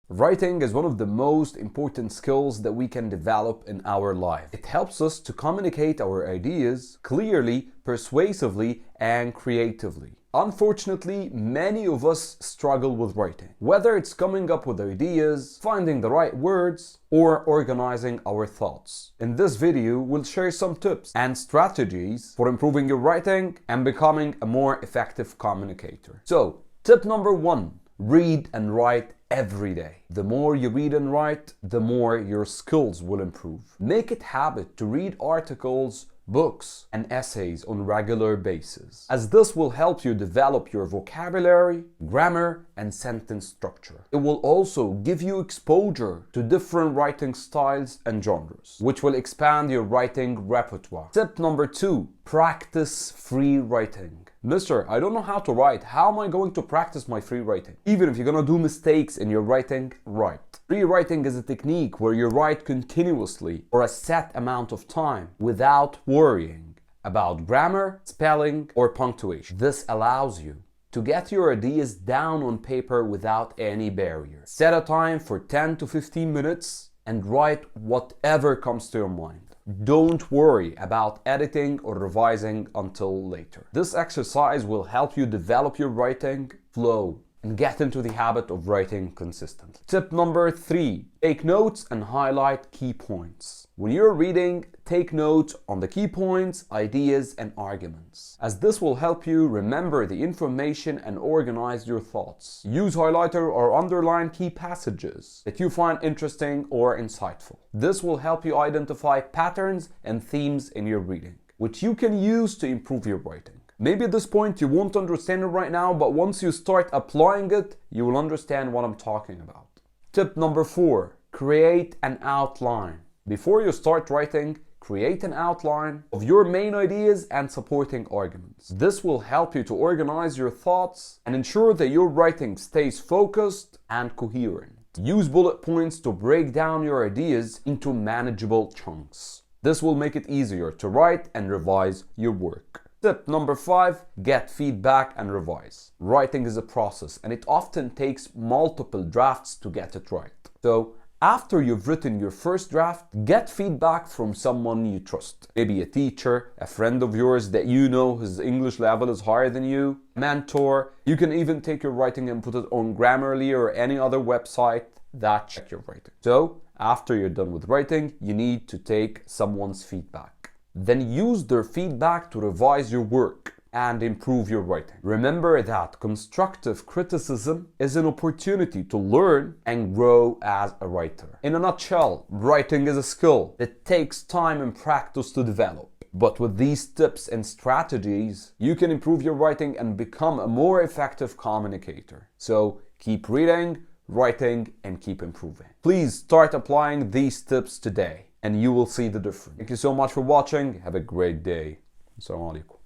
Writing is one of the most important skills that we can develop in our life. It helps us to communicate our ideas clearly, persuasively, and creatively. Unfortunately, many of us struggle with writing. Whether it's coming up with ideas, finding the right words, or organizing our thoughts. In this video, we'll share some tips and strategies for improving your writing and becoming a more effective communicator. So, tip number 1, read and write every day. The more you read and write, the more your skills will improve. Make it a habit to read articles, books, and essays on a regular basis, as this will help you develop your vocabulary, grammar, and sentence structure. It will also give you exposure to different writing styles and genres, which will expand your writing repertoire. Tip number 2, practice free writing. Mister, I don't know how to write. How am I going to practice my free writing? Even if you're gonna do mistakes in your writing, write. Free writing is a technique where you write continuously for a set amount of time without worrying about grammar, spelling, or punctuation. This allows you to get your ideas down on paper without any barrier. Set a time for 10 to 15 minutes and write whatever comes to your mind. Don't worry about editing or revising until later. This exercise will help you develop your writing flow and get into the habit of writing consistently. Tip number 3, take notes and highlight key points. When you're reading, take notes on the key points, ideas, and arguments, as this will help you remember the information and organize your thoughts. Use highlighter or underline key passages that you find interesting or insightful. This will help you identify patterns and themes in your reading, which you can use to improve your writing. Maybe at this point you won't understand it right now, but once you start applying it, you will understand what I'm talking about. Tip number 4, create an outline. Before you start writing, create an outline of your main ideas and supporting arguments. This will help you to organize your thoughts and ensure that your writing stays focused and coherent. Use bullet points to break down your ideas into manageable chunks. This will make it easier to write and revise your work. Tip number 5, get feedback and revise. Writing is a process and it often takes multiple drafts to get it right. So, after you've written your first draft, get feedback from someone you trust. Maybe a teacher, a friend of yours that you know his English level is higher than you, a mentor. You can even take your writing and put it on Grammarly or any other website that check your writing. So, after you're done with writing, you need to take someone's feedback. Then use their feedback to revise your work and improve your writing. Remember that constructive criticism is an opportunity to learn and grow as a writer. In a nutshell, writing is a skill that takes time and practice to develop. But with these tips and strategies, you can improve your writing and become a more effective communicator. So keep reading, writing, and keep improving. Please start applying these tips today and you will see the difference. Thank you so much for watching. Have a great day. Assalamu alaikum.